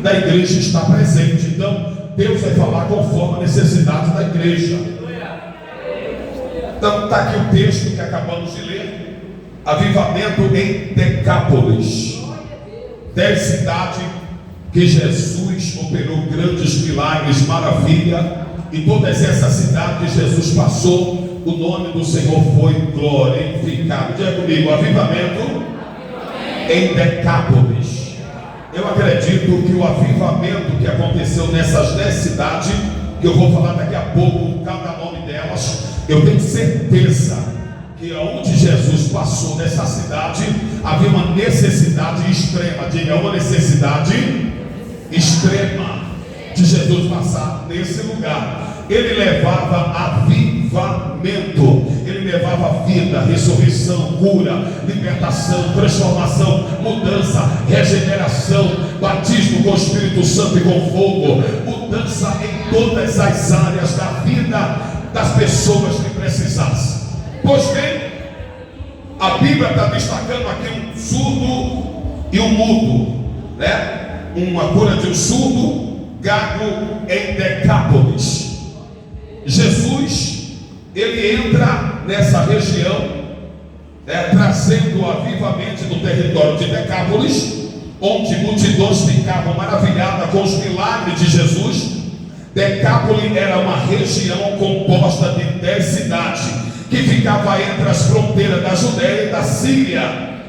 da igreja está presente. Então, Deus vai falar conforme a necessidade da igreja. Então, está aqui o texto que acabamos de ler. Avivamento em Decápolis. 10 cidades que Jesus operou grandes milagres, maravilha. E todas essas cidades que Jesus passou, o nome do Senhor foi glorificado. Diga comigo, avivamento em Decápolis. Eu acredito que o avivamento que aconteceu nessas 10 cidades, que eu vou falar daqui a pouco cada nome delas, eu tenho certeza que onde Jesus passou nessa cidade, havia uma necessidade extrema. Diga, uma necessidade extrema de Jesus passar nesse lugar. Ele levava avivamento, ele levava vida, ressurreição, cura, libertação, transformação, mudança, regeneração, batismo com o Espírito Santo e com fogo, mudança em todas as áreas da vida das pessoas que precisassem. Pois bem, a Bíblia está destacando aqui um surdo e um mudo, né? Uma cura de um surdo, gago em Decápolis. Jesus, ele entra nessa região, trazendo o avivamento do território de Decápolis, onde multidões ficavam maravilhadas com os milagres de Jesus. Decápolis era uma região composta de 10 cidades, que ficava entre as fronteiras da Judéia e da Síria,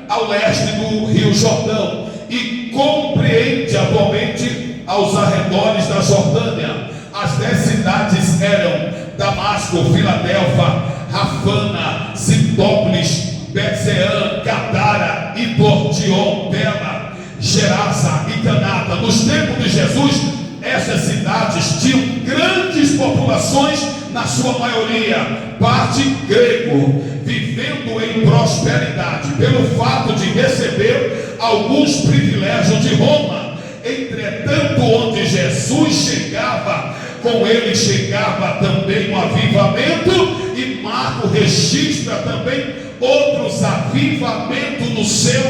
ao leste do Rio Jordão, e compreende atualmente aos arredores da Jordânia. As 10 cidades eram Damasco, Filadélfia, Rafana, Sintópolis, Betseã, Gadara, Iportion, Bela, Gerasa e Canata. Nos tempos de Jesus, essas cidades tinham grandes populações, na sua maioria parte grego, vivendo em prosperidade, pelo fato de receber alguns privilégios de Roma. Entretanto, onde Jesus chegava, com ele chegava também um avivamento, e Marco registra também outros avivamentos no seu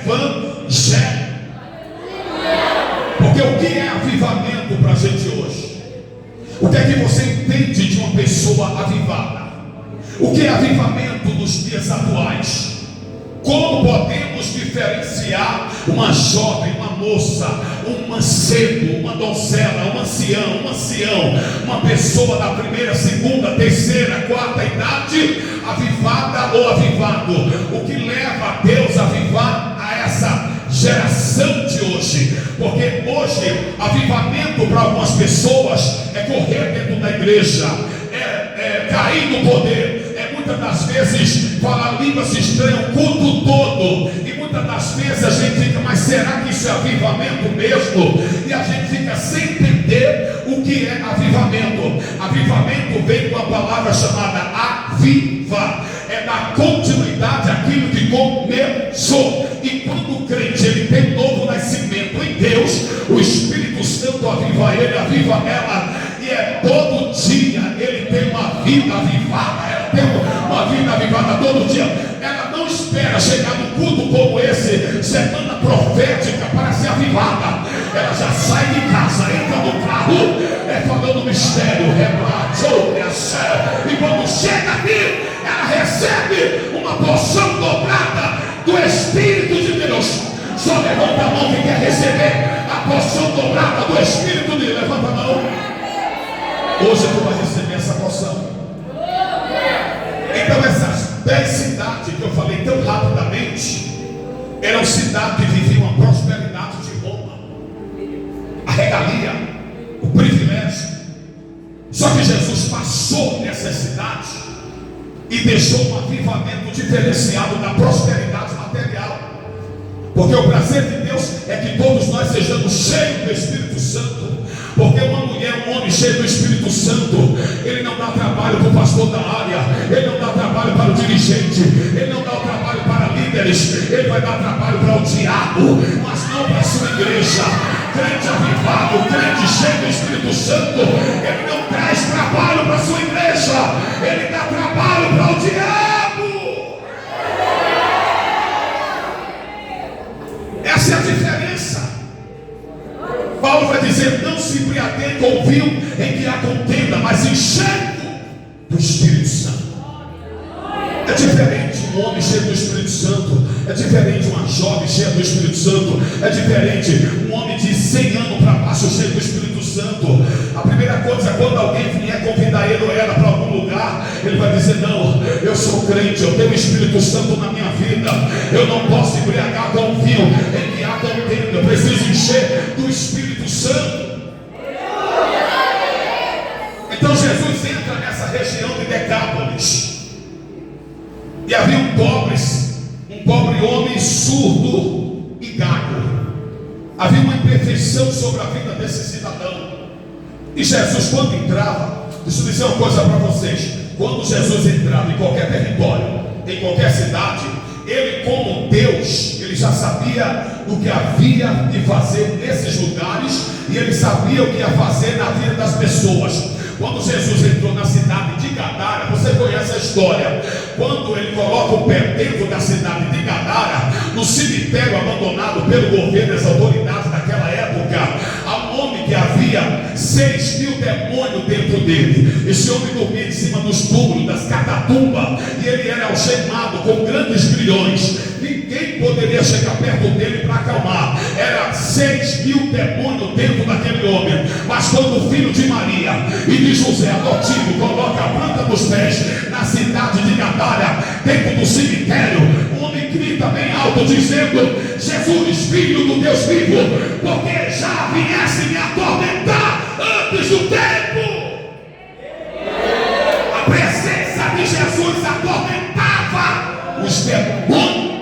evangelho. Porque o que é avivamento para a gente hoje? O que é que você entende de uma pessoa avivada? O que é avivamento nos dias atuais? Como podemos diferenciar uma jovem, uma moça, um mancebo, uma donzela, um ancião, uma pessoa da primeira, segunda, terceira, quarta idade, avivada ou avivado? O que leva a Deus a avivar a essa geração de hoje? Porque hoje, avivamento para algumas pessoas é correr dentro da igreja, é cair no poder, muitas das vezes falar línguas estranhas o culto todo, e muitas das vezes a gente fica, mas será que isso é avivamento mesmo? E a gente fica sem entender o que é avivamento. Avivamento vem com a palavra chamada aviva, é dar continuidade àquilo que começou. E quando o crente ele tem novo nascimento em Deus, o Espírito Santo aviva ele, aviva ela, e é todo dia ele tem uma vida avivada, ela tem uma vida avivada todo dia. Ela não espera chegar no culto como esse, semana profética, para ser avivada. Ela já sai de casa, entra no carro, falando mistério, e quando chega aqui, ela recebe uma porção dobrada do Espírito de Deus. Só levanta a mão quem quer receber a porção dobrada do Espírito de Deus. Levanta a mão. Hoje tu vai receber essa porção. Então essas 10 cidades que eu falei tão rapidamente, eram cidades que viviam a prosperidade de Roma, a regalia, o privilégio. Só que Jesus passou nessas cidades e deixou um avivamento diferenciado da prosperidade material. Porque o prazer de Deus é que todos nós sejamos cheios do Espírito Santo. Porque uma mulher, um homem cheio do Espírito Santo, ele não dá trabalho para o pastor da área, ele não dá trabalho para o dirigente, ele não dá o trabalho para líderes, ele vai dar trabalho para o diabo, mas não para a sua igreja. Crente avivado, crente cheio do Espírito Santo, ele não traz trabalho para a sua igreja, ele dá trabalho para o diabo. Essa é a diferença. Paulo vai dizer: não se embriaguem com o vinho em que há contenda, mas enchendo do Espírito Santo. É diferente um homem cheio do Espírito Santo, é diferente uma jovem cheia do Espírito Santo, é diferente um homem de 100 anos para baixo cheio do Espírito Santo. A primeira coisa, quando alguém vier convidar ele ou ela para algum lugar, ele vai dizer: não, eu sou crente, eu tenho o Espírito Santo na minha vida, eu não posso embriagar com o vinho em que há contenda, eu preciso encher do Espírito Santo. Então Jesus entra nessa região de Decápolis. E havia um pobre homem surdo e gago. Havia uma imperfeição sobre a vida desse cidadão. E Jesus, quando entrava, deixa eu dizer uma coisa para vocês: quando Jesus entrava em qualquer território, em qualquer cidade, ele, como Deus, ele já sabia o que havia de fazer nesses lugares, e ele sabia o que ia fazer na vida das pessoas. Quando Jesus entrou na cidade de Gadara, você conhece a história. Quando ele coloca o pé dentro da cidade de Gadara, no cemitério abandonado pelo governo e as autoridades daquela época, há um homem que havia 6.000 demônios dentro dele. Esse homem dormia em cima dos túmulos, das catatumbas, e ele era algemado com grandes grilhões. Ninguém poderia chegar perto dele para acalmar. Era 6.000 demônios dentro daquele homem. Mas quando o filho de Maria e de José adotivo coloca a planta dos pés na cidade de Gadara, dentro do cemitério, o homem grita bem alto dizendo: Jesus, filho do Deus vivo, porque já viesse me atormentar antes do tempo. A presença de Jesus atormentava os demônios.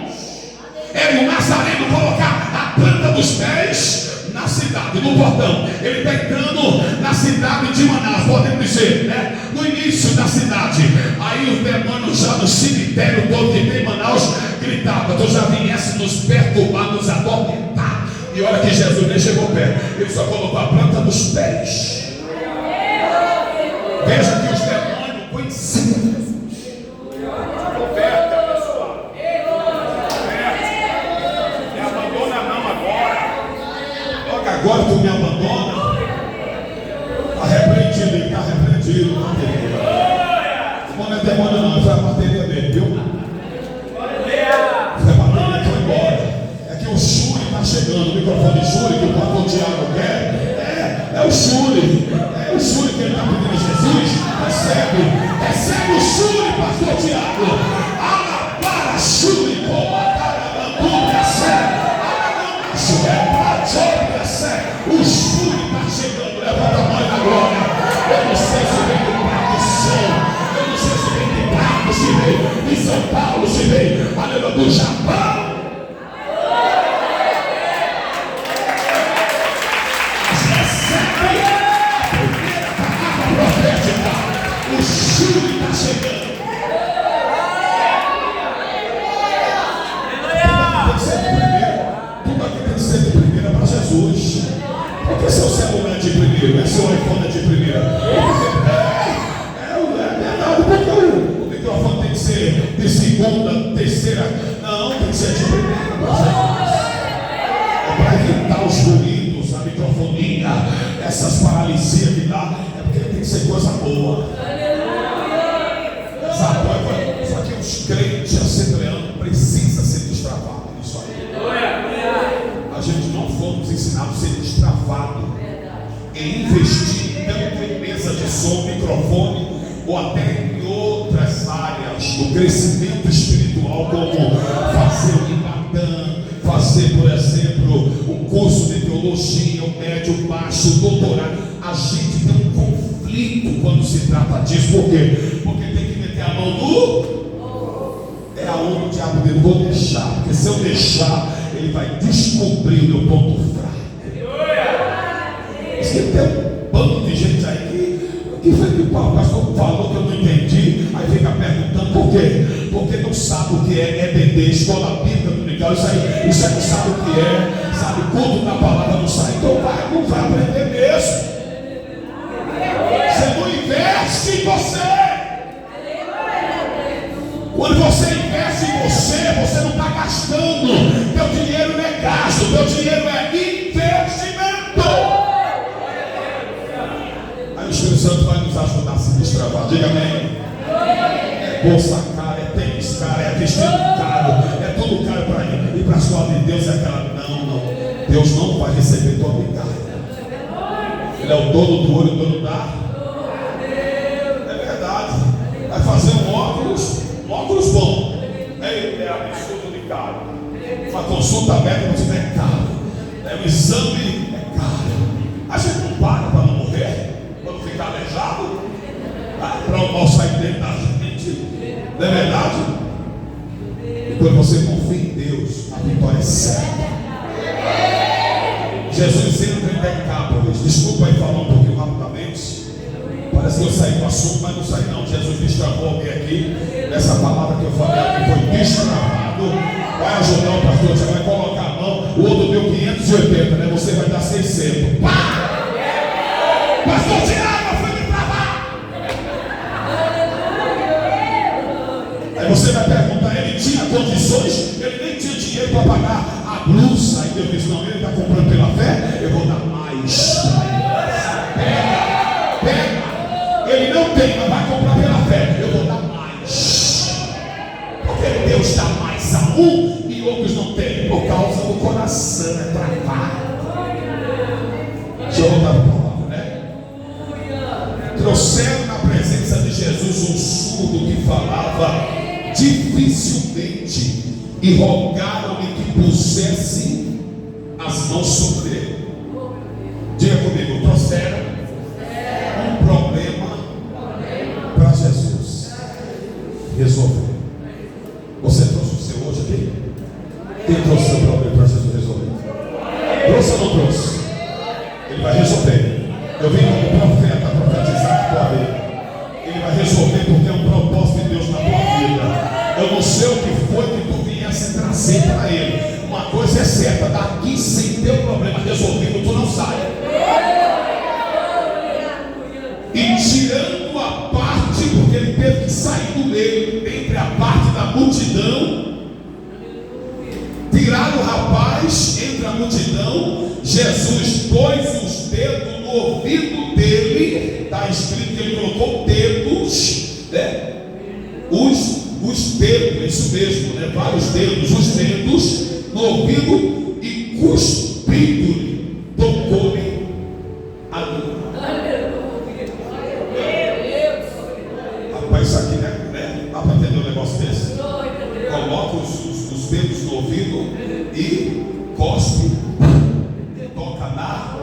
Era o Nazareno colocar a planta dos pés na cidade, no portão. Ele está entrando na cidade de Manaus, podemos dizer, né? No início da cidade. Aí os demônios já no cemitério todo que tem em Manaus gritavam: tu já viesse nos perturbar, nos atormentar. E olha que Jesus nem chegou perto, ele só colocou a planta dos pés. Veja que os demônios conheciam. Agora tu me abandona, está repreendido, ele está repreendido. Não é demônio não, foi a bateria dele, viu? Foi a bateria que foi embora. É que o Shuri está chegando, o microfone Shuri que o pastor Tiago quer. É o Shuri, que ele está pedindo a Jesus. Recebe o Shuri, pastor Tiago. Alabara Shuri, como a cara da tua, recebe. O Shuri está chegando, levanta a mão da glória. Eu não sei se vem do Prato do Céu, eu não sei se vem de Prato, se vem de São Paulo, se vem, aleluia, do Japão. Mas recebe a primeira palavra profética. O Shuri está chegando. Tudo aqui tem que ser de primeira para Jesus. Porque seu celular é de primeira, seu iPhone é de primeira. É verdade, porque o microfone tem que ser de segunda, terceira. Não, tem que ser de primeira para Jesus. É para evitar os ruídos, a microfonia, essas paralisias que dá. É porque tem que ser coisa boa. Só que os crentes assembleanos precisam ser destravados nisso aí. A gente não fomos ensinados a ser destravado em investir tanto em mesa de som, microfone ou até em outras áreas do crescimento espiritual, como fazer o Ibadan, fazer, por exemplo, o curso de teologia, o médio, o baixo, o doutorado. A gente tem um conflito quando se trata disso. Por quê? Porque tem que meter a mão no... É aonde o diabo diz: não vou deixar, porque se eu deixar, ele vai descobrir o meu ponto fraco. Diz que tem um bando de gente aí que foi que o pastor falou que eu não entendi, aí fica perguntando por quê? Porque não sabe o que é EBD, escola bíblica dominical. Isso aí não sabe o que é, sabe, culto da palavra não sai, então não vai aprender mesmo. Você não investe em você. Quando você investe em você, você não está gastando. Teu dinheiro não é gasto, teu dinheiro é investimento. Santo vai nos ajudar a se destravar. Diga amém. É bolsa cara, é tênis cara, é vestido caro, é tudo caro para ir. E para a escola de Deus é aquela. Não. Deus não vai receber tua migalha. Ele é o dono do ouro, o dono da. É verdade. Vai fazer um óculos bom. É absurdo de caro. Uma consulta médica é caro. Um exame é caro. A gente não paga para não morrer, quando ficar aleijado, para o mal sair dentro da gente. Não é verdade? E quando você confia em Deus, a vitória é certa. Jesus entra em Decápolis. Desculpa aí falar um pouquinho rapidamente. Parece que eu saí do assunto, mas não saí não. Jesus destravou alguém aqui. Essa palavra que eu falei aqui foi destravado. Vai ajudar o pastor, você vai colocar a mão. O outro deu 580, né? Você vai dar 600. Pá! Pastor Tiago, foi me travar. Aí você vai perguntar, ele tinha condições? Ele nem tinha dinheiro para pagar a blusa. Aí Deus disse, não, ele está comprando pela fé, eu vou dar mais. Pega. Ele não tem, mas vai comprar pela fé, eu vou dar mais. Porque Deus dá mais a um e outros não têm, por causa do coração, é travado. Deixa eu voltar para a palavra, né? Trouxeram na presença de Jesus um surdo que falava dificilmente e rogaram-lhe que pusesse as mãos sobre ele. Diga comigo, trouxeram um problema para Jesus resolver. Você trouxe o seu hoje aqui? Quem trouxe o seu problema para Jesus resolver? Trouxe ou não trouxe? Ele vai resolver. Eu vim como profeta profetizar a tua vida. Ele vai resolver porque é um propósito de Deus na tua vida. Eu não sei o que foi que tu viesse trazer para ele. Uma coisa é certa, daqui sem teu problema resolvido, tu não sai. E tirando a parte, porque ele teve que sair do meio, entre a parte da multidão, tirar o rapaz entre a multidão. Jesus pôs os dedos no ouvido dele. Está escrito que ele colocou dedos, né? Os dedos, isso mesmo, né? Vários dedos, os dedos no ouvido e cuspindo-lhe, tocou-lhe a língua. Rapaz, isso aqui, né? Dá para entender um negócio desse? Coloca os dedos no ouvido e cospe, toca na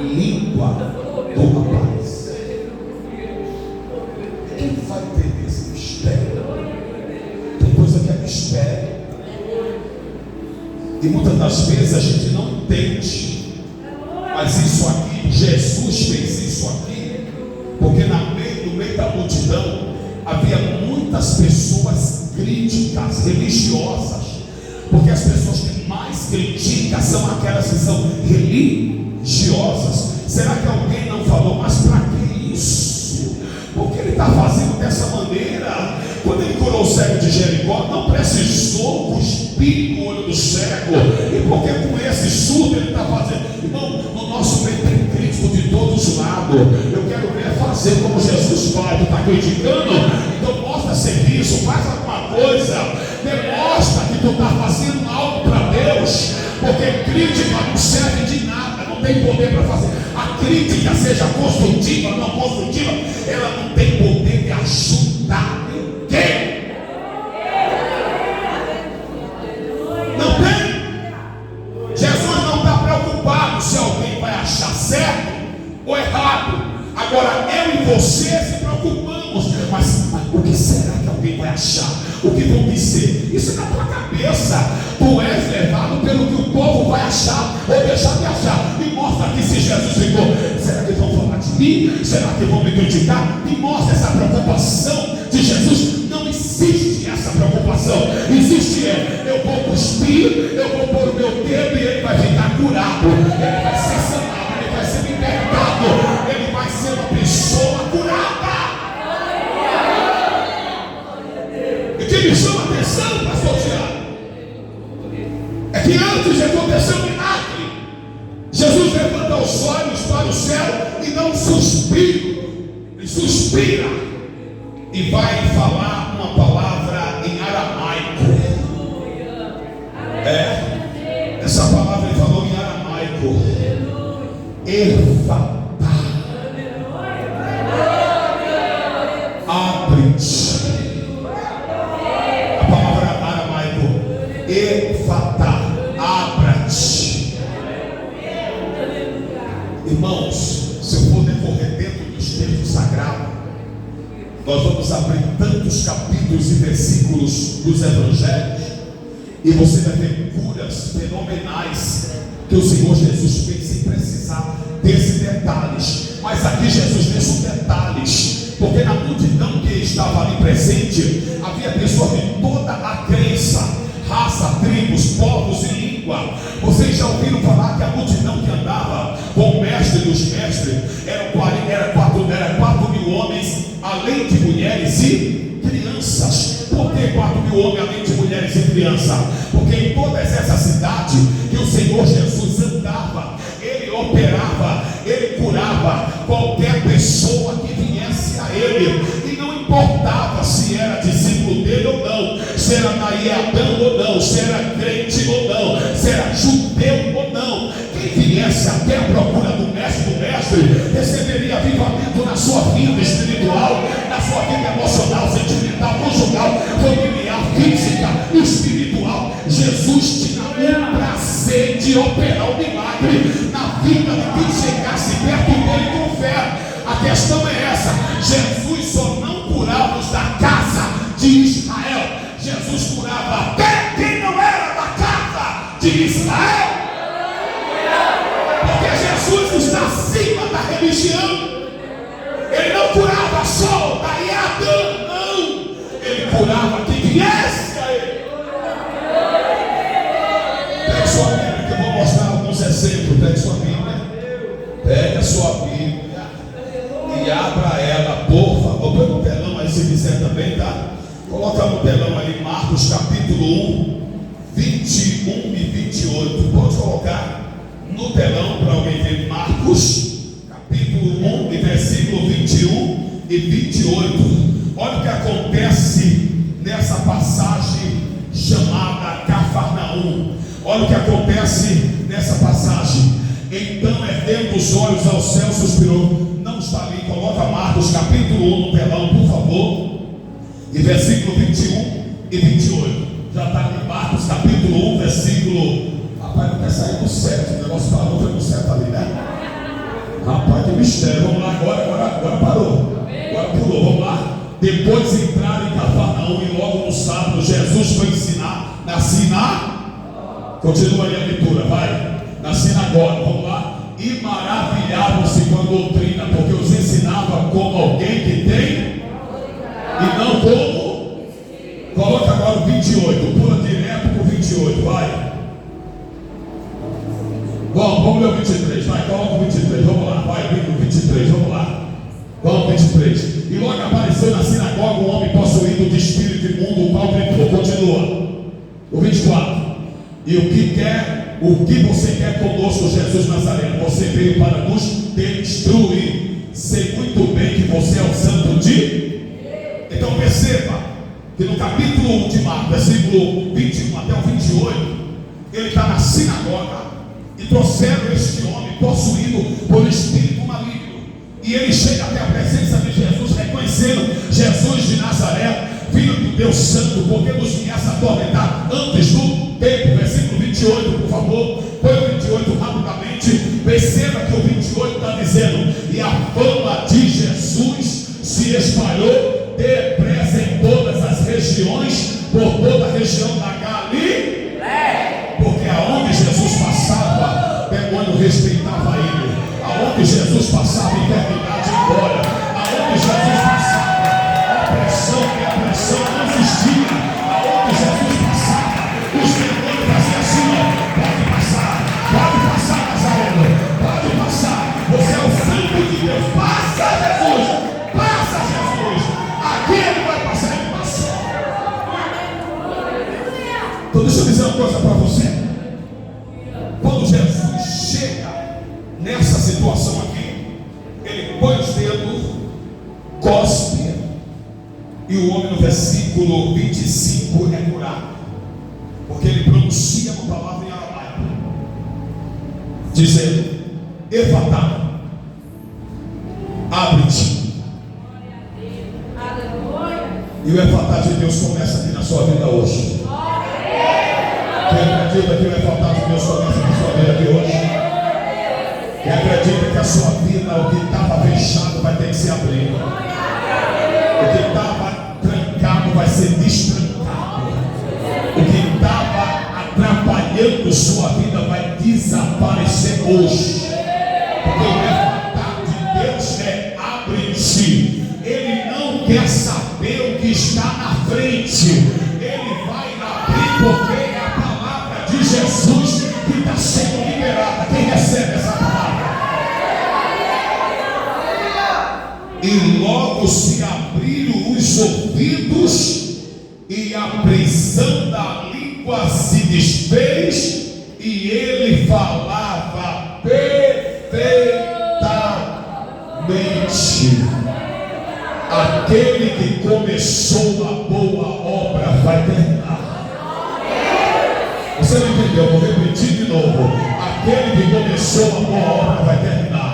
língua do rapaz. Quem vai entender esse mistério? Tem coisa que é mistério. E muitas das vezes a gente não entende. Mas isso aqui, Jesus fez isso aqui, porque no meio da multidão havia muitas pessoas críticas, religiosas. Porque as pessoas que mais criticam são aquelas que são religiosas. Será que alguém não falou, mas para que isso? Porque ele está fazendo dessa maneira? Quando ele curou o cego de Jericó, não precisou cuspir no olho do cego. E porque com esse surdo ele está fazendo? Irmão, no nosso meio tem crítico de todos os lados. Eu quero ver fazer como Jesus faz. Tu está criticando? Então mostra serviço, faz alguma coisa. Demonstra que tu está fazendo algo para Deus. Porque crítica não serve de nada, não tem poder para fazer. A crítica, seja construtiva ou não construtiva, ela não tem poder de ajudar ninguém. Não tem. Jesus não está preocupado se alguém vai achar certo ou errado. Agora eu e você se preocupamos. Mas o que será que alguém vai achar? O que vão dizer? Isso é na tua cabeça. Tu és levado pelo que o povo vai achar ou deixar de achar. Me mostra aqui se Jesus ficou. Será que vão falar de mim? Será que vão me criticar? Me mostra essa preocupação de Jesus. Não existe essa preocupação. Existe eu vou cuspir, eu vou pôr o meu dedo e ele vai ficar curado. Ele vai ser sanado, ele vai ser libertado. Ele vai ser uma pessoa curada. E que me chama a atenção, pastor Tiago, é que antes de acontecer o milagre, Jesus levanta os olhos para o céu e dá um suspiro. inspira e vai falar uma palavra em aramaico. Essa palavra ele falou em aramaico. Efatá. Abre-te. A palavra aramaico. Efatá. Abra-te. Irmãos, se eu for decorrer dentro dos textos sagrados, nós vamos abrir tantos capítulos e versículos dos evangelhos, e você vai ver curas fenomenais que o Senhor Jesus fez sem precisar desses detalhes. Mas aqui Jesus deixa detalhes, porque na multidão que estava ali presente havia pessoas de toda a crença, raça, tribos, povos e língua. Vocês já ouviram falar que a multidão que andava com o mestre dos mestres era 4.000 homens, além de mulheres e crianças. Por que 4.000 homens além de mulheres e crianças? Porque em todas essas cidades que o Senhor Jesus andava, ele operava, ele curava qualquer pessoa que viesse a ele, e não importava se era discípulo dele ou não, se era Naiadão ou não, se era crente ou não, se era judeu ou não. Quem viesse até a procura do mestre receberia avivamento na sua vida espiritual, na sua vida emocional, sentimental, conjugal, familiar, física e espiritual. Jesus tinha o prazer de operar o milagre na vida de quem chegasse perto dele com fé. A questão é essa: Jesus só não curava os da casa de Israel, Jesus curava até quem não era da casa de Israel. Porque Jesus está acima da religião. Ele não curava só da Iadã, não. Ele curava quem viesse a ele. Pegue sua Bíblia que eu vou mostrar alguns exemplos. Pegue sua Bíblia. Pegue a sua Bíblia e abra ela, por favor. Põe no telão aí se quiser também, tá? Coloca no telão aí Marcos capítulo 1, 21 e 28. Pode colocar no telão para alguém ver. Marcos capítulo 1 e versículo 21 e 28. Olha o que acontece nessa passagem chamada Cafarnaum. Olha o que acontece nessa passagem. Então, erguendo os olhos ao céu, suspirou. Não está ali, coloca Marcos capítulo 1 no telão, por favor. E versículo 21 e 28. Já está ali Marcos capítulo 1, versículo. Rapaz, não quer sair do certo. O negócio parou, foi no certo ali, né? Rapaz, que mistério. Vamos lá, agora parou. Agora pulou, vamos lá. Depois entraram em Cafarnaum, e logo no sábado Jesus foi ensinar na sinagoga. Continua aí a leitura, vai. Na sinagoga, vamos lá. E maravilhavam-se com a doutrina, porque os ensinava como alguém que tem e não como. Coloca agora o 28, pula direto para o 28, vai. Vamos ler o 23, vai, coloca o 23, vamos lá, vai, o 23, vamos lá. Vamos, 23. E logo apareceu na sinagoga um homem possuído de espírito imundo, o qual gritou. Continua. O 24. E o que você quer conosco, Jesus Nazareno? Você veio para nos destruir. Sei muito bem que você é o santo de. Então perceba que no capítulo 1 de Marcos, versículo 21 até o 28, ele está na sinagoga e trouxeram este homem possuído por espírito maligno. E ele chega até a presença de Jesus, reconhecendo Jesus de Nazaré, filho do Deus Santo, porque nos viesse atormentar antes do tempo. Versículo 28, por favor. Põe o 28 rapidamente. Perceba que o 28 está dizendo: e a fama de Jesus se espalhou depressa em todas as regiões, por toda a região da Galiléia. Porque aonde Jesus passava, demônio respeitava ele. Aonde Jesus passava, enfermidade ia embora. Aonde Jesus passava, opressão e opressão não existia. Aonde Jesus passava, os demônios faziam assim: pode passar, Nazareno, pode passar. Você é o santo de Deus. Passa, Jesus, passa, Jesus. Aqui ele vai passar, ele passou. Então deixa eu dizer uma coisa para você. Quando Jesus chega nessa situação aqui, ele põe os dedos cospe, e o homem no versículo 25 é curado, porque ele pronuncia uma palavra em aramaico, dizendo: Efatá, abre-te. E o Efatá de Deus começa aqui na sua vida hoje. Quem acredita que o Efatá de Deus começa na sua vida aqui hoje? Quem acredita que a sua vida, o que estava fechado, vai ter que se abrir? O que estava trancado vai ser destrancado. O que estava atrapalhando sua vida vai desaparecer hoje. Porque o Efatá de Deus é abre-te. Ele não quer saber o que está na frente. Ele vai abrir porque é a palavra de Jesus que está sendo liberada. Quem recebe essa palavra? E logo se abriram os ouvidos, e a prisão da língua se desfez, e ele falava perfeitamente. Aquele que começou a boa obra vai terminar. Você não entendeu? Vou repetir de novo. Aquele que começou a boa obra vai terminar.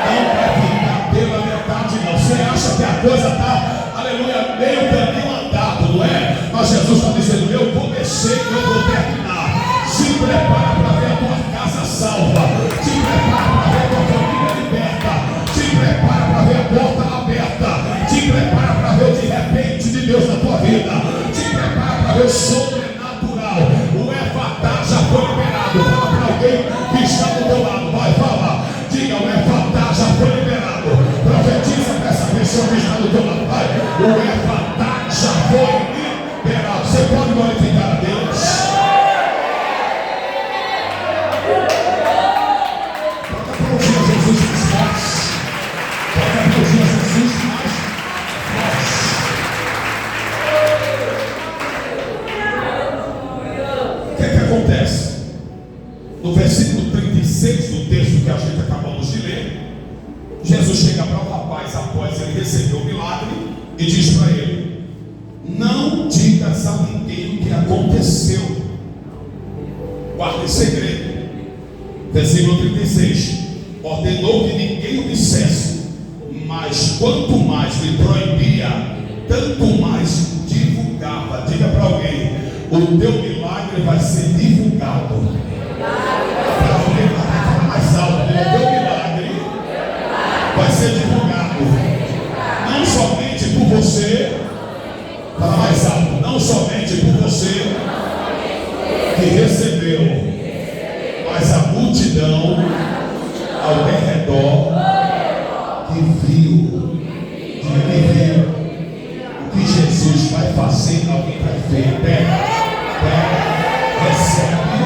Não vai ficar pela metade, não. Você acha que a coisa está, aleluia, meio caminho andado, não é? Mas Jesus está dizendo: eu comecei, eu vou terminar. Se prepara para ver a tua casa salva. Se prepara para ver a tua família liberta. Se prepara para ver a porta aberta. Se prepara para ver o de repente de Deus na tua vida. Se prepara para ver o sobrenatural. O Efatá já foi liberado. Fala para alguém que está do teu lado. Vai, fala. Diga: o Efatá já foi liberado. Profetiza para essa pessoa que está do teu lado. Vai. O Efatá já foi liberado. Você pode glorificar a Deus. Pode aplaudir a Jesus mais forte. Pode aplaudir a Jesus mais forte. O que é que acontece? No versículo 36 do texto que a gente acabamos de ler, Jesus chega para o rapaz após ele receber o milagre e diz para ele: não digas a ninguém o que aconteceu, guarde segredo. Versículo 36: ordenou que ninguém o dissesse, mas quanto mais lhe proibia, tanto mais divulgava. Diga para alguém: o teu milagre vai ser divulgado. Para alguém falar mais alto: o teu milagre vai ser divulgado. Não somente por você. Fala mais alto: não somente por você que recebeu, mas a multidão ao redor que viu, o que Jesus vai fazer. Alguém vai ver. Pega, recebe,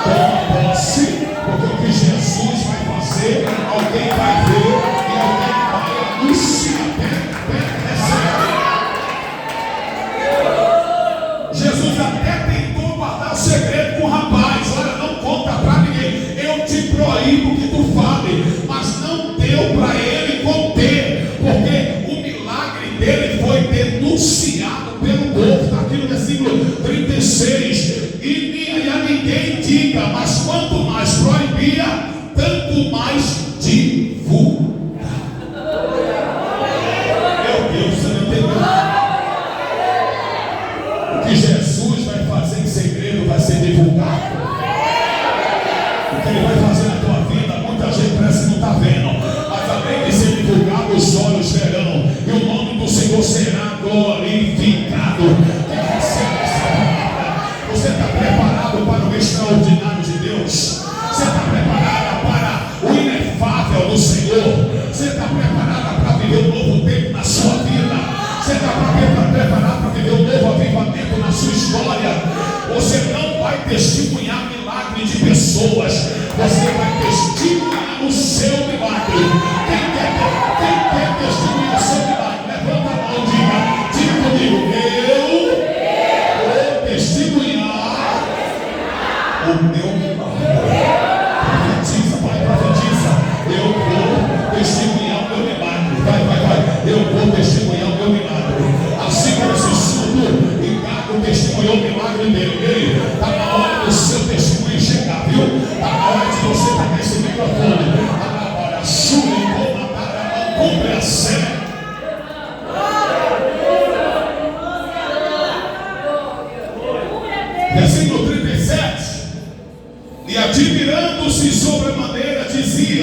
toma posse, porque o que Jesus vai fazer, alguém vai ver e alguém vai anunciar. Recebe. Jesus até tentou guardar o segredo com o rapaz. Olha, não conta para ninguém. Eu te proíbo que tu fale. Mas não deu para ele conter, porque o milagre dele foi denunciado pelo povo. Está aqui no versículo 36. E a ninguém diga, mas quanto mais proibia, tanto mais divulga. Meu Deus, você não entendeu? O que Jesus vai fazer em segredo vai ser divulgado. O que ele vai fazer na tua vida, muita gente parece que não está vendo, mas além de ser divulgado, os olhos verão, e o nome do Senhor será glorificado. Quem recebe essa palavra? Você está preparado para o extraordinário de Deus? Você está preparada para o inefável do Senhor? Você está preparada para viver um novo tempo na sua vida? Você está preparado para viver um novo avivamento na sua história? Você não vai testemunhar milagre de pessoas, você vai testemunhar o seu milagre. Quem quer testemunhar o seu milagre? Levanta a mão, diga comigo: eu vou testemunhar o meu milagre. Profetiza, vai, profetiza. Eu vou testemunhar o meu milagre. Vai. Eu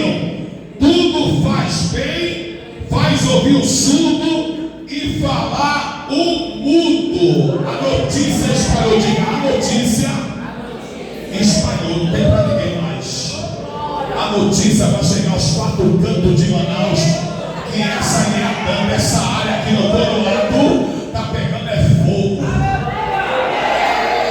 diziam: tudo faz bem, faz ouvir o surdo e falar o mudo. A notícia espalhou, diga a notícia espalhou, não tem para ninguém mais. A notícia vai chegar aos 4 cantos de Manaus, que essa Iatã, essa área aqui no Coroado, está pegando fogo. O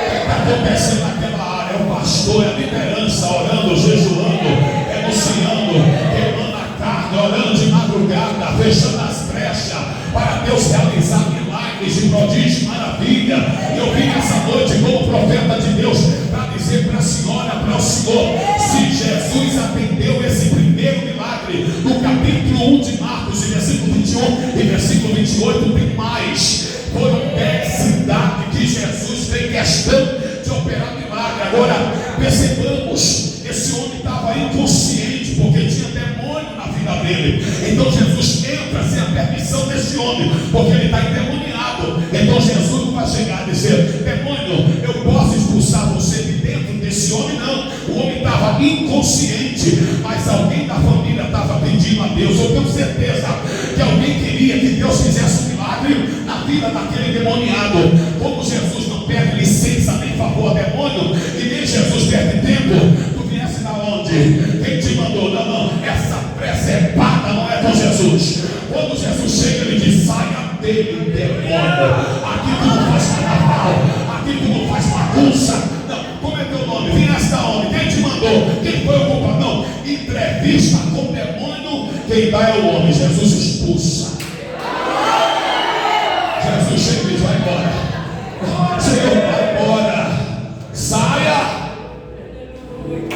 que está acontecendo naquela área? É o pastor, é a liderança, orando, jejuando, renunciando, queimando a carne, orando de madrugada, fechando as brechas, para Deus realizar milagres de prodígio, maravilha. Eu vim essa noite como profeta de Deus para dizer para a senhora, para o senhor: se Jesus atendeu esse primeiro milagre no capítulo 1 de Marcos, versículo 21 e versículo 28, tem mais. Foram 10 cidades que Jesus tem questão de operar milagre. Agora percebamos, esse homem estava inconsciente porque tinha demônio na vida dele. Então Jesus entra sem a permissão desse homem, porque ele está endemoniado. Então Jesus não vai chegar e dizer: demônio, eu posso expulsar você de dentro desse homem? Não. O homem estava inconsciente, mas alguém da família estava pedindo a Deus. Eu tenho certeza que alguém queria que Deus fizesse um milagre na vida daquele endemoniado. Como Jesus não perde licença nem favor ao demônio, e nem Jesus perde tempo, tu viesse da onde? Quem te mandou? Não, essa presepada não é com Jesus. Quando Jesus chega, ele diz: saia dele, demônio. Aqui tu não faz carnaval, aqui tu não faz bagunça. Não, como é teu nome? Viesse da onde? Quem te mandou? Quem foi o culpado? Não, entrevista com o demônio, quem dá é o homem. Jesus expulsa. Jesus chega e diz: vai embora. Senhor, vai embora. Saia.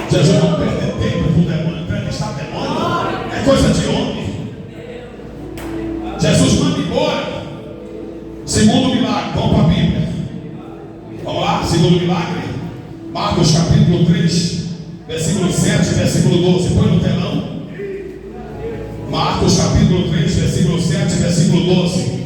Jesus não perde tempo com o demônio. Entrevistar demônio é coisa de homem. Jesus manda embora. Segundo milagre, vamos para a Bíblia. Vamos lá, segundo milagre. Marcos capítulo 3, versículo 7, versículo 12. Põe no telão. Marcos capítulo 3, versículo 7, versículo 12.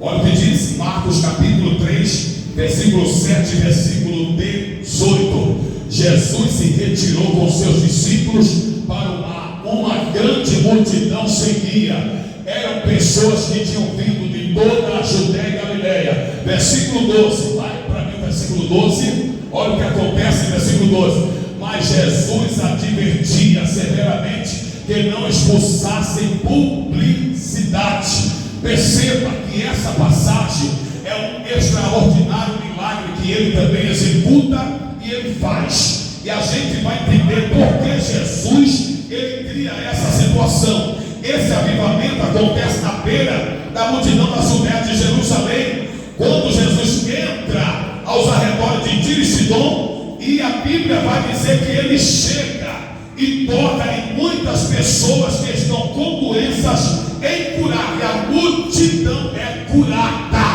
Olha o que diz. Marcos capítulo 3, versículo 7, versículo 18. Jesus se retirou com seus discípulos para o mar. Uma grande multidão seguia. Eram pessoas que tinham vindo de toda a Judéia e Galileia. Versículo 12. Vai para mim, versículo 12. Olha o que acontece em versículo 12. Mas Jesus advertia severamente que não expulsassem publicidade. Perceba que essa passagem é um extraordinário milagre que ele também executa e ele faz. E a gente vai entender por que Jesus ele cria essa situação. Esse avivamento acontece na beira da multidão da Judéia de Jerusalém, quando Jesus entra aos arredores de Tiro e Sidom, e a Bíblia vai dizer que ele chega e toca em muitas pessoas que estão com doenças incuradas, e a multidão é curada,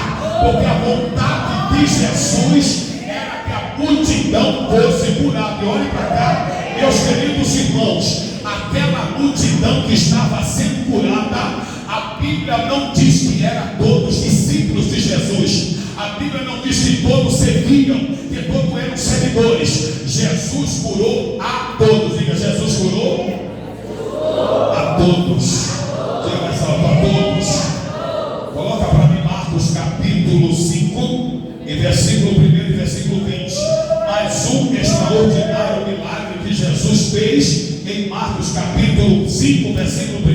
porque a vontade de Jesus era que a multidão fosse curada. E olhe para cá, meus queridos irmãos, aquela multidão que estava sendo curada, a Bíblia não diz que eram todos discípulos de Jesus. A Bíblia não diz que todos serviam, que todos eram seguidores. Jesus curou a todos. Diga: Jesus curou a todos. Diga essa palavra: a todos. Coloca para mim Marcos capítulo 5 e versículo 1 e versículo 20. Mais um extraordinário milagre que Jesus fez em Marcos capítulo 5, versículo 1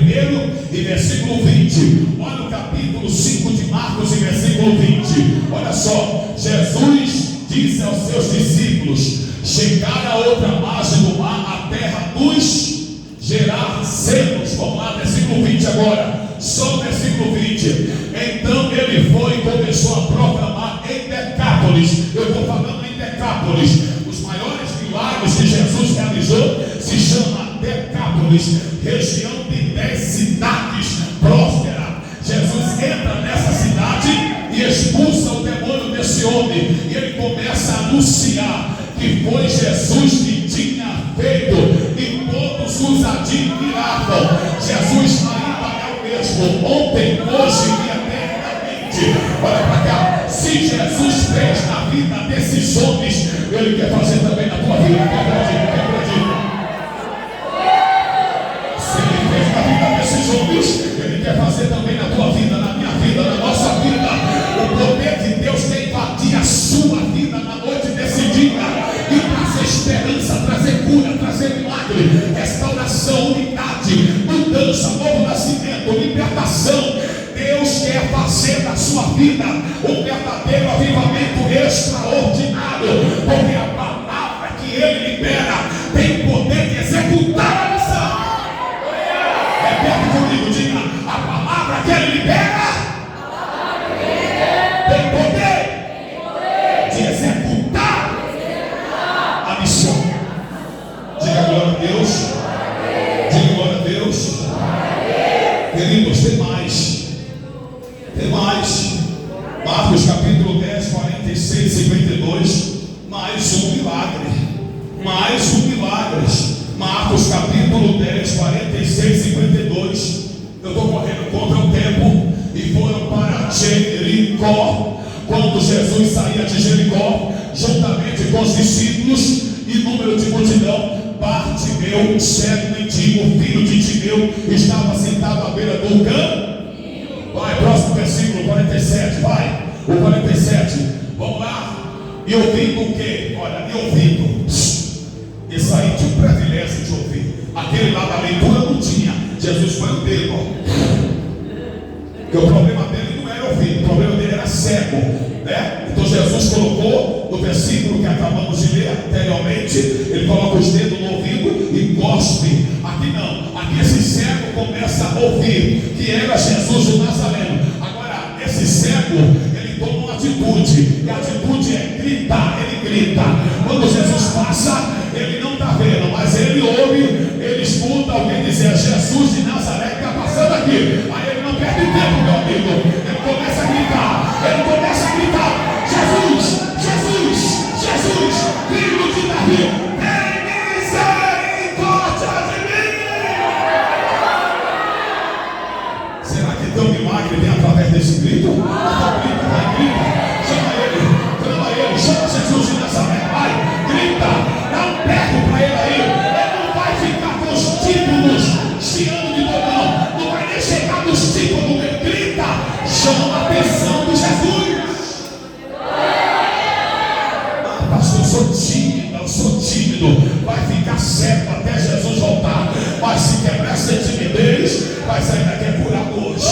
e versículo 20. Olha o capítulo 5 de Marcos e versículo 20. Olha só, Jesus disse aos seus discípulos: chegar a outra margem do mar, a terra dos Gerasenos. Vamos lá, versículo 20 agora. Só o versículo 20. Então ele foi e começou a proclamar em Decápolis. Eu estou falando em Decápolis. Os maiores milagres que Jesus realizou se chama Decápolis, região de 10 cidades prósperas. Jesus entra nessa cidade e expulsa o demônio desse homem, e ele começa a anunciar que foi Jesus que tinha feito, e todos os admiravam. Jesus ainda é o mesmo, ontem, hoje e eternamente. Olha para cá, se Jesus fez na vida desses homens, ele quer fazer também na tua vida. Quer acreditar? sua vida um verdadeiro avivamento extraordinário, porque a palavra que ele libera tem poder de executar a missão. Repete comigo, diga: a palavra que ele libera tem poder de executar a missão. Diga glória a Deus. Diga glória a Deus. Queridos, tem mais. Tem mais. Marcos capítulo 10, 46 e 52. Mais um milagre. Mais um milagre. Marcos capítulo 10, 46 e 52. Eu estou correndo contra o tempo. E foram para Jericó. Quando Jesus saía de Jericó, juntamente com os discípulos e número de multidão, Bartimeu, um cego mendigo, filho de Timeu, estava sentado à beira do caminho. Vai, próximo versículo, 47, vai. O 47, vamos lá. E ouvindo o quê? Olha, e ouvindo. Esse aí tinha o privilégio de ouvir. Aquele lá da leitura não tinha. Jesus foi o dele, porque o problema dele não era ouvir, o problema dele era cego, né? Então Jesus colocou no versículo que acabamos de ler anteriormente, ele coloca os dedos no ouvido e cospe. Aqui não, aqui esse cego começa a ouvir que era Jesus o Nazareno. Agora esse cego, ele toma uma atitude, e a atitude é gritar. Ele grita. Quando Jesus passa, ele não está vendo, mas ele ouve, ele escuta alguém dizer: Jesus de Nazaré está passando aqui. Aí ele não perde tempo, meu amigo. Ele começa a gritar. Ele começa a gritar: Jesus, Jesus, Jesus, filho de Davi, tem misericórdia de mim. Será que teu milagre vem através desse grito? Grita, vai, grita. Chama ele, chama Jesus de Nazaré, vai, grita, dá um perto para ele aí. Ele não vai ficar com os títulos chiando de dor, não vai nem chegar nos títulos. Ele grita, chama a atenção de Jesus. Pastor, eu sou tímido, vai ficar cego até Jesus voltar, mas se quebrar essa timidez, vai sair daqui curado hoje.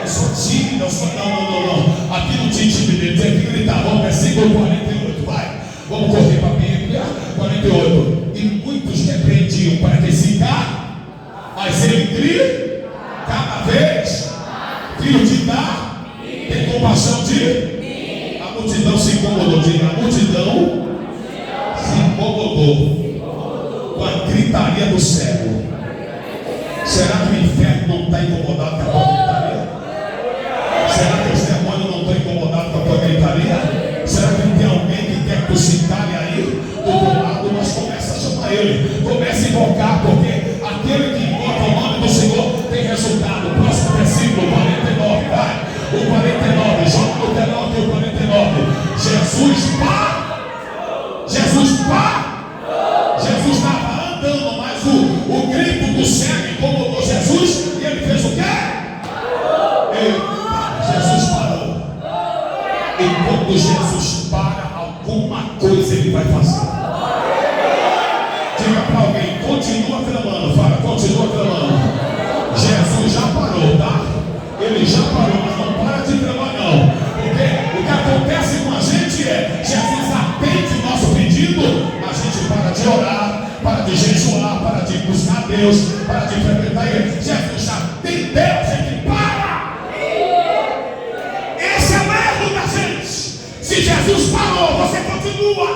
Eu sou tímido, eu sou... Não. Aqui não tinha timidez, tem que gritar. Vamos, versículo 48, vai. Vamos correr para a Bíblia. 48. E muitos repreendiam para que se cá, mas ele grita cada vez: filho de Dá, tem compaixão de... A multidão se incomodou. A multidão se incomodou com a gritaria do cego. Será que o inferno não está incomodado com a tua gritaria? Será que os demônios não estão incomodados com a tua gritaria? Será que tem alguém que quer que tu se cale aí do outro lado? Mas começa a chamar ele, começa a invocar, porque aquele que invoca o nome do Senhor tem resultado. Próximo versículo, 49, vai. O 49, joga no telão aqui o 49. Jesus pá! Jesus pá! Jesus estava andando, mas o grito do cego incomodou Jesus e ele fez o quê? Jesus parou. E quando Jesus para, alguma coisa ele vai fazer. Diga para alguém: continua clamando. Fala: continua clamando. Jesus já parou, tá? Ele já parou, mas não para de clamar não. Porque o que acontece com a gente é: Jesus atende o nosso pedido, a gente para de orar, para de jejuar, para de buscar Deus, para de frequentar Ele. Jesus já tem Deus, a gente para. Esse é o erro da gente. Se Jesus parou, você continua.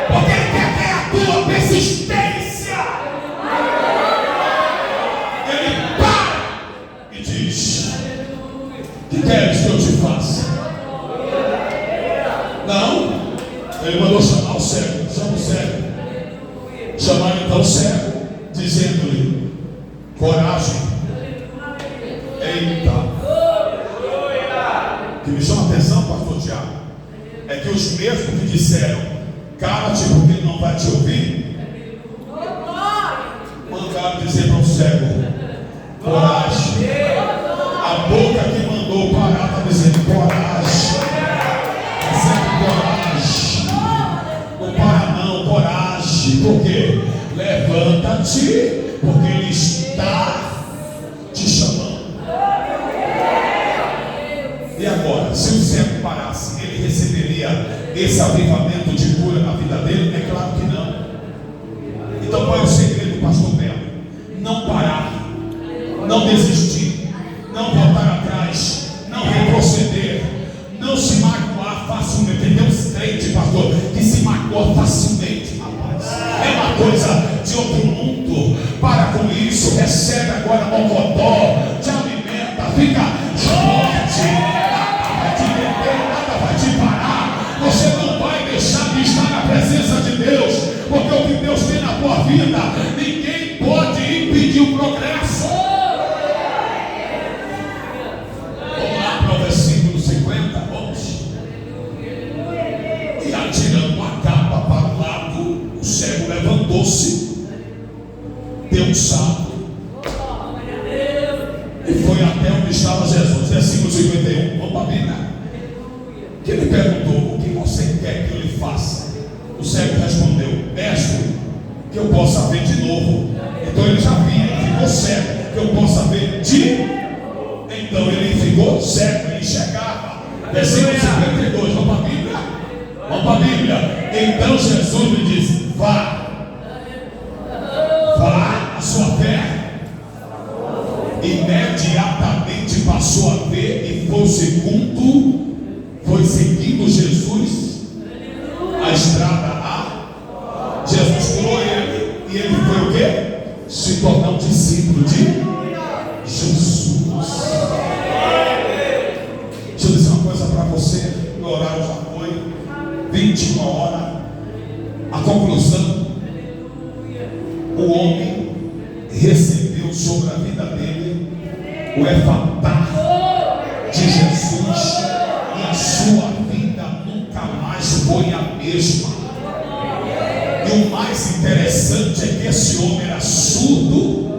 Porque Ele quer ter a tua persistência. Ele para e diz: que queres que eu te faça? Não. Ele mandou chamar o cego. Chama o cego. Chamaram então o cego, dizendo-lhe: coragem. Eita. O que me chama a atenção, pastor Tiago, é que os mesmos que disseram: cala-te porque ele não vai te ouvir, mandaram dizer para o cego: coragem. A boca que mandou parar está dizendo: coragem. Coragem. Não para não, coragem. Por quê? Levanta-te, porque Ele está te chamando. esse avivamento de cura na vida dele? É claro que não. Então qual é o segredo, pastor Belo? Não parar, não desistir, não voltar atrás, não retroceder, não se magoar facilmente. Tem uns crentes, pastor, que se magoam facilmente, rapaz. É uma coisa de outro mundo. Para com isso, recebe agora mocotó, te alimenta, fica forte. Nada vai te deter, nada vai te parar. Você não vai deixar de estar na presença de Deus, porque o que Deus tem na tua vida, ninguém pode impedir o progresso. Vamos lá para o versículo 50, vamos. E atirando a capa para o lado, o cego levantou-se, deu um salto e foi até onde estava Jesus. Versículo 51, vamos para a Bíblia. Que ele perguntou: o que você quer que eu lhe faça? O cego respondeu: mestre, que eu possa ver de novo. Então ele já via, ele ficou cego, que eu possa ver de novo. Então ele ficou cego, ele enxergava. Versículo 52, vamos para a Bíblia? Vamos para a Bíblia. Então Jesus lhe disse: vá, a sua fé. Imediatamente passou a ver e foi seguindo Jesus a estrada a Jesus curou ele, e ele foi o quê? Se tornar um discípulo de Jesus. Deixa eu dizer uma coisa para você. O horário já foi 21 horas. A conclusão: o homem recebeu sobre a vida dele o efatá de Jesus, e a sua vida nunca mais foi a mesma. E o mais interessante é que esse homem era surdo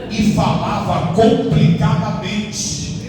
e falava complicadamente.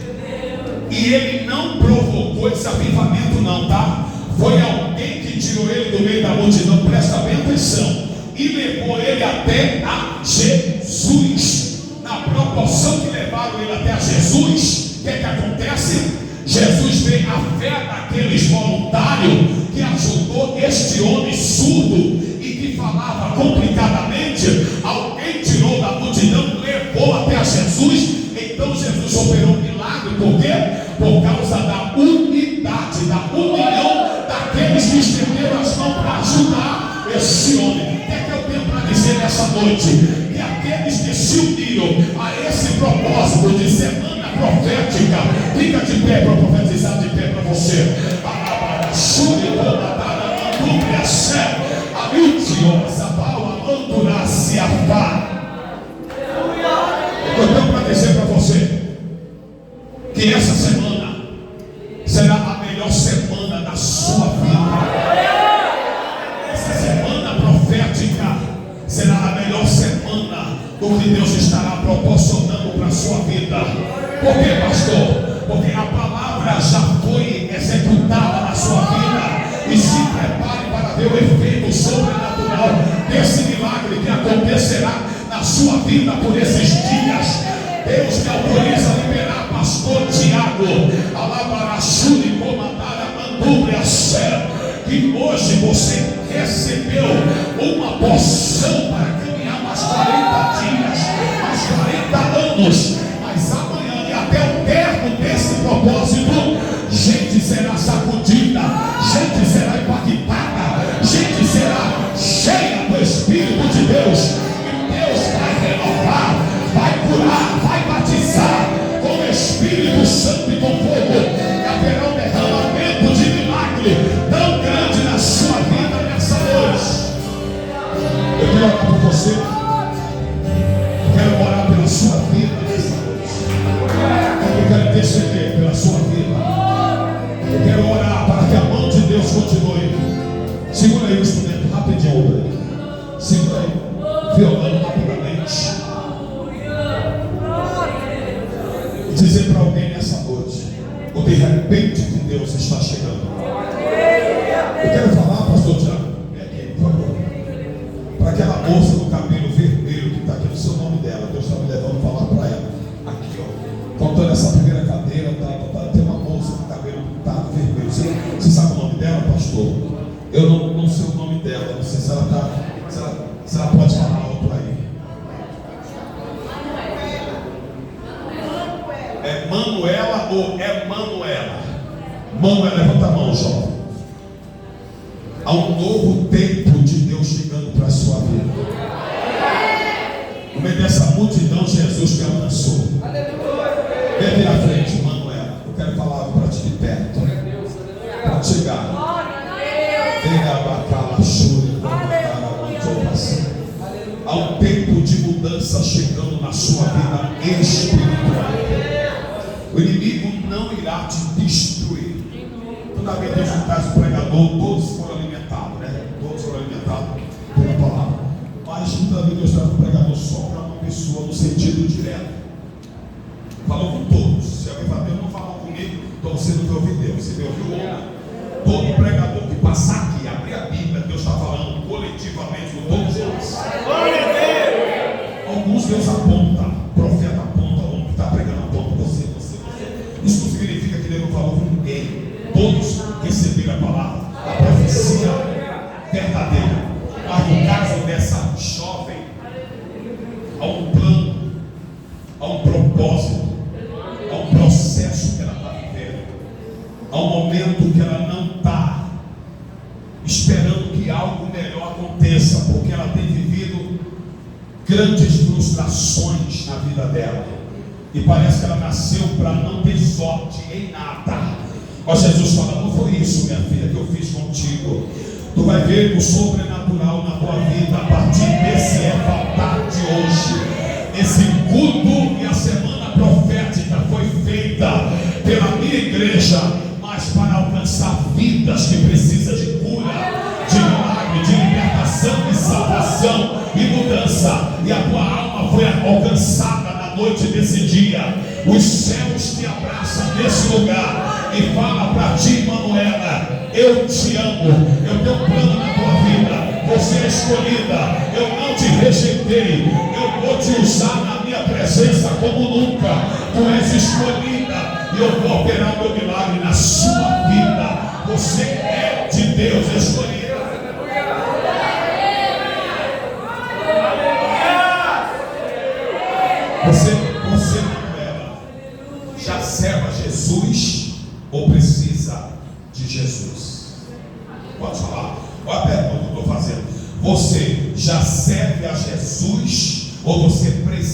E ele não provocou esse avivamento, não, tá? Foi alguém que tirou ele do meio da multidão, presta bem atenção, e levou ele até a Jesus. Na proporção que levaram ele até a Jesus, o que é que acontece? Jesus vê a fé daqueles voluntários que ajudou este homem surdo e que falava complicadamente. Alguém tirou da multidão, levou até a Jesus. Então Jesus operou um milagre. Por quê? Por causa da unidade, da união daqueles que estenderam as mãos para ajudar esse homem. O que é que eu tenho para dizer nessa noite? Que aqueles que se uniram a esse propósito de semana profética, fica de pé para profetizar, de pé para você. Eu tenho para dizer para você que essa semana será a melhor semana da sua vida. Essa semana profética será a melhor semana do que Deus estará proporcionando para a sua vida. Por quê, pastor? Porque a palavra já foi executada na sua vida. E se prepare para ver o efeito sobrenatural desse milagre que acontecerá na sua vida por esses dias. Deus te autoriza a liberar pastor Tiago, Alabaraçuri, comandar a mandúbria céu, que hoje você recebeu uma porção para caminhar mais 40 dias, mais 40 anos, mas amanhã e até o termo desse propósito, gente será sacudida, gente será impactada, gente será cheia do Espírito de Deus, e Deus vai renovar, vai curar, vai batizar com o Espírito Santo e com fogo, e haverá um derramamento de milagre tão grande na sua vida nessa noite. Eu quero orar por você, eu quero orar pela sua vida nessa noite, eu quero interceder pela sua vida, eu quero orar para que a mão de Deus continue. Segura aí o instrumento rapidinho, segura aí, violão rapidamente. E dizer para alguém nessa noite: o de repente de Deus está chegando. Eu quero falar, pastor Tiago, vem aqui, por favor, para aquela moça do cabelo vermelho que está aqui no seu nome dela. Deus está me levando a falar para ela. Aqui, ó, faltando essa primeira cadeira, tem uma moça com cabelo pintado vermelho. Você sabe o nome dela, pastor? se ela pode falar alto aí. É Manuela ou é Manuela? Manuela, levanta a mão, jovem. Há um novo tempo de Deus chegando para a sua vida. No meio dessa multidão, Jesus te alcançou. Vem aqui na frente, Manuela. Eu quero falar para ti de perto. Pode chegar. Venha abacala, chore, há um tempo de mudança chegando na sua vida espiritual. O inimigo não irá te destruir. Toda vez que Deus traz o pregador, todos foram alimentados, né? Todos foram alimentados pela palavra. Mas muitas vezes Deus traz o pregador só para uma pessoa no sentido direto. Falou com todos. Se alguém fala, Deus não falou comigo, então você não vai ouvir Deus, você vai ouvir o homem. Todo pregador que passar aqui, abrir a Bíblia, Deus está falando coletivamente com todos nós. Alguns Deus aponta, profeta aponta, o homem que está pregando aponta, você. Isso não significa que Deus não falou com ninguém. Todos receberam a palavra, a profecia verdadeira. Mas no caso dessa jovem, há um plano, há um propósito, há um processo que ela está vivendo, há um momento que ela não está esperando que algo melhor aconteça, porque ela tem vivido grandes frustrações na vida dela, e parece que ela nasceu para não ter sorte em nada. Mas Jesus fala, não foi isso, minha filha, que eu fiz contigo. Tu vai ver o sobrenatural na tua vida a partir desse efatar de hoje. Esse culto e a semana profética foi feita pela minha igreja, mas para alcançar vidas que precisam de cura, de milagre, de libertação, de salvação e mudança. E a tua alma foi alcançada na noite desse dia. Os céus te abraçam nesse lugar e fala para ti, Manuela, eu te amo, eu tenho um plano na tua vida, você é escolhida, eu não te rejeitei, eu vou te usar na minha presença como nunca. Tu és escolhida e eu vou operar o meu milagre na sua vida. Você é de Deus escolhida. Você, Manuela, já serve a Jesus ou precisa de Jesus? Pode falar. Olha a pergunta que eu estou fazendo. Você já serve a Jesus ou você precisa